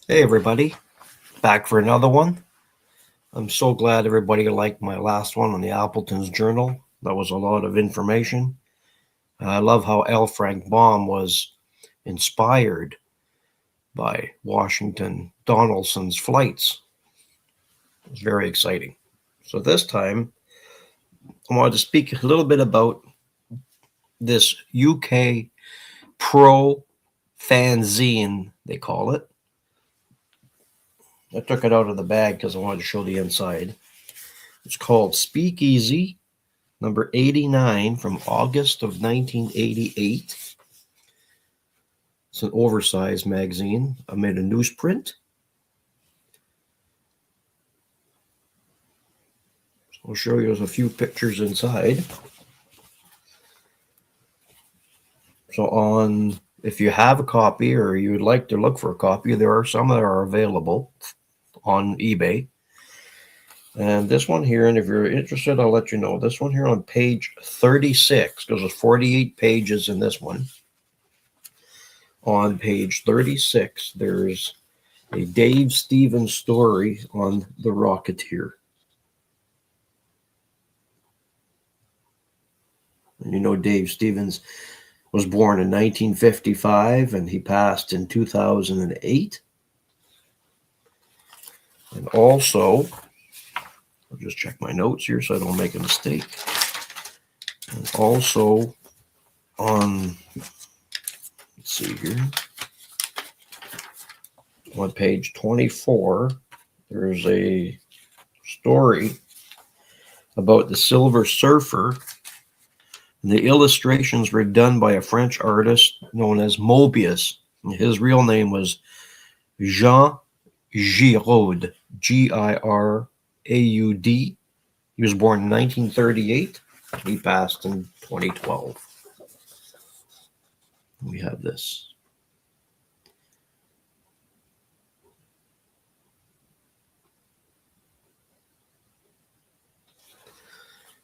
Hey everybody, back for another one. I'm so glad everybody liked my last one on the Appleton's Journal. That was a lot of information. I love how L. Frank Baum was inspired by Washington Donaldson's flights. It was very exciting. So this time, I wanted to speak a little bit about this UK pro fanzine, they call it. I took it out of the bag because I wanted to show the inside. It's called Speakeasy, number 89 from August of 1988. It's an oversized magazine. I made a newsprint. So I'll show you a few pictures inside. So if you have a copy or you would like to look for a copy, there are some that are available on eBay. And this one here, and if you're interested, I'll let you know. This one here on page 36, because there's 48 pages in this one. On page 36, there's a Dave Stevens story on the Rocketeer. And you know Dave Stevens was born in 1955 and he passed in 2008. And also, I'll just check my notes here so I don't make a mistake. And also on, let's see here, on page 24, there's a story about the Silver Surfer. The illustrations were done by a French artist known as Moebius. His real name was Jean Giraud, Giraud. He was born in 1938. He passed in 2012. We have this.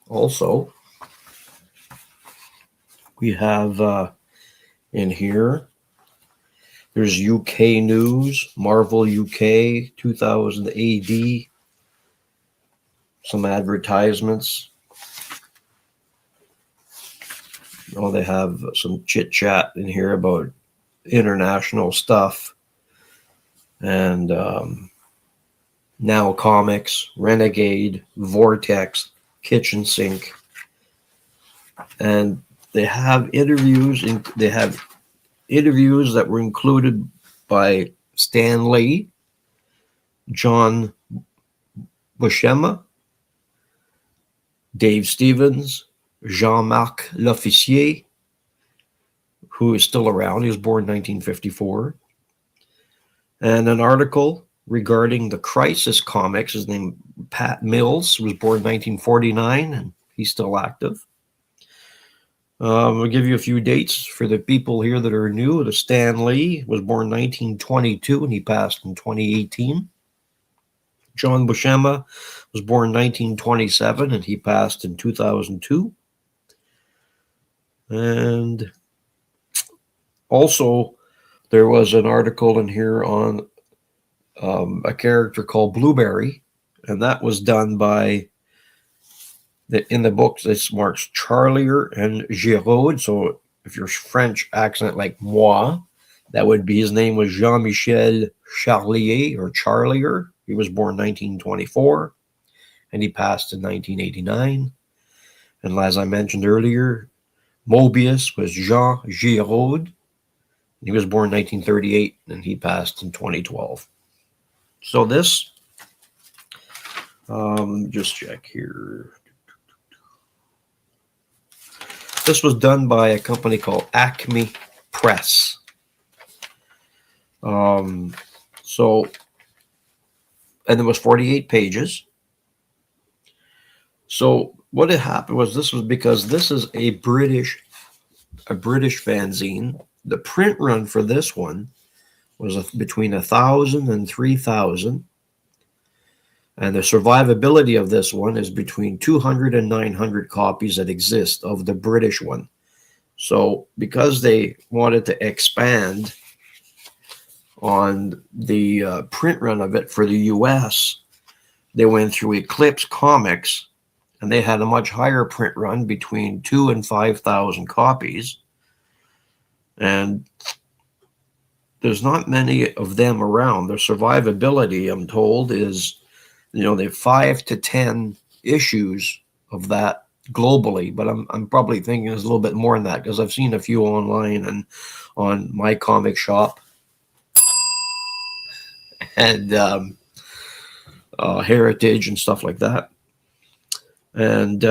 Also, we have in here, there's UK news, Marvel UK 2000 AD, some advertisements. Oh, they have some chit chat in here about international stuff. And Now Comics, Renegade, Vortex, Kitchen Sink. And they have interviews that were included by Stan Lee, John Buscema, Dave Stevens, Jean-Marc L'Officier, who is still around. He was born in 1954. And an article regarding the Crisis Comics. His name Pat Mills, was born in 1949, and he's still active. I'll give you a few dates for the people here that are new. The Stan Lee was born in 1922, and he passed in 2018. John Buscema was born in 1927, and he passed in 2002. And also, there was an article in here on a character called Blueberry, and that was done by, in the book, this marks Charlier and Giraud. So if you're French accent like moi, that would be, his name was Jean-Michel Charlier or Charlier. He was born in 1924, and he passed in 1989. And as I mentioned earlier, Moebius was Jean Giraud. He was born in 1938, and he passed in 2012. So this, just check here. This was done by a company called Acme Press. And it was 48 pages. So what had happened was, this was because this is a British fanzine. The print run for this one was between 1,000 and 3,000. And the survivability of this one is between 200 and 900 copies that exist of the British one. So because they wanted to expand on the print run of it for the US. They went through Eclipse Comics, and they had a much higher print run, between 2,000 and 5,000 copies. And there's not many of them around. Their survivability, I'm told, is, they have 5 to 10 issues of that globally, but I'm probably thinking there's a little bit more than that, because I've seen a few online and on My Comic Shop and Heritage and stuff like that. And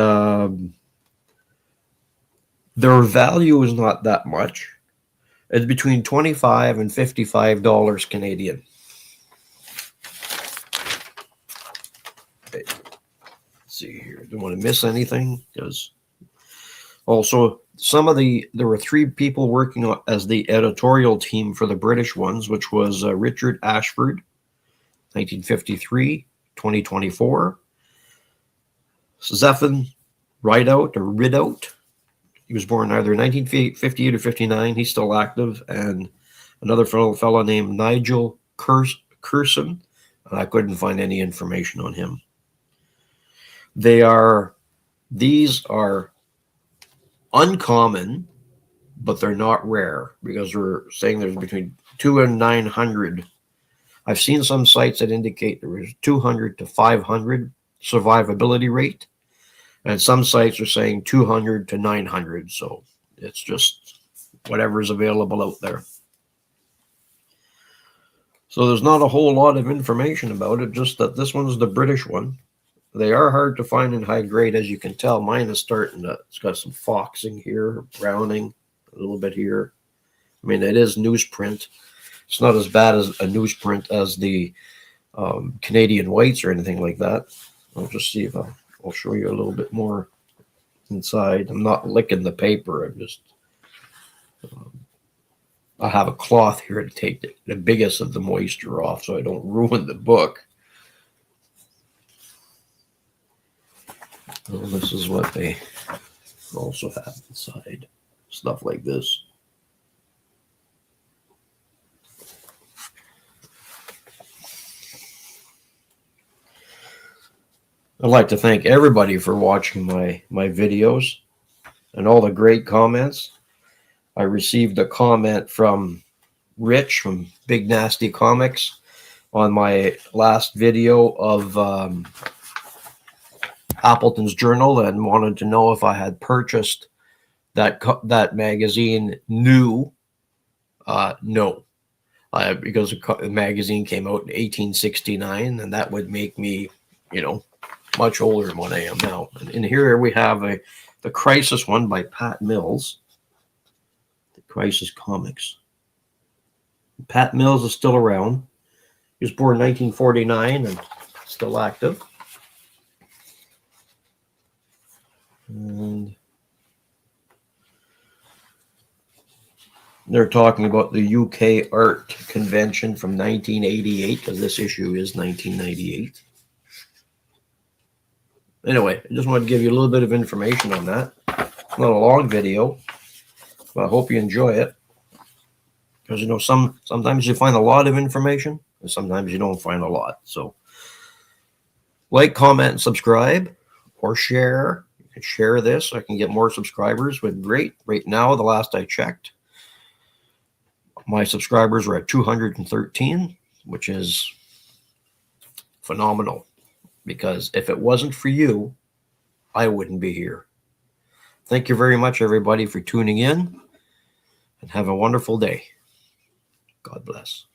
their value is not that much. It's between $25 and $55 Canadian. Okay. Let's see here. Don't want to miss anything, because also there were 3 people working on as the editorial team for the British ones, which was Richard Ashford, 1953, 2024. Zephan Ridout. He was born either 1958 or 59. He's still active. And another fellow named Nigel Curson. I couldn't find any information on him. These are uncommon, but they're not rare, because we're saying there's between 200 and 900. I've seen some sites that indicate there is 200 to 500 survivability rate, and some sites are saying 200 to 900. So it's just whatever's available out there. So there's not a whole lot of information about it, just that this one's the British one. They are hard to find in high grade, as you can tell. Mine is it's got some foxing here, browning, a little bit here. I mean, it is newsprint. It's not as bad as a newsprint as the Canadian whites or anything like that. I'll just see if I'll show you a little bit more inside. I'm not licking the paper. I'm just, I have a cloth here to take the biggest of the moisture off so I don't ruin the book. Well, this is what they also have inside. Stuff like this. I'd like to thank everybody for watching my videos and all the great comments. I received a comment from Rich from Big Nasty Comics on my last video of Appleton's Journal, and wanted to know if I had purchased that magazine new. No, because the magazine came out in 1869, and that would make me, much older than what I am now. And in here we have the Crisis one by Pat Mills. The Crisis Comics. Pat Mills is still around. He was born in 1949 and still active. And they're talking about the UK Art Convention from 1988, because this issue is 1998. Anyway, I just wanted to give you a little bit of information on that. It's not a long video, but I hope you enjoy it. Because, sometimes you find a lot of information, and sometimes you don't find a lot. So, like, comment, and subscribe, or share. You can share this so I can get more subscribers. Would be great. Right now, the last I checked, my subscribers were at 213, which is phenomenal. Because if it wasn't for you, I wouldn't be here. Thank you very much, everybody, for tuning in, and have a wonderful day. God bless.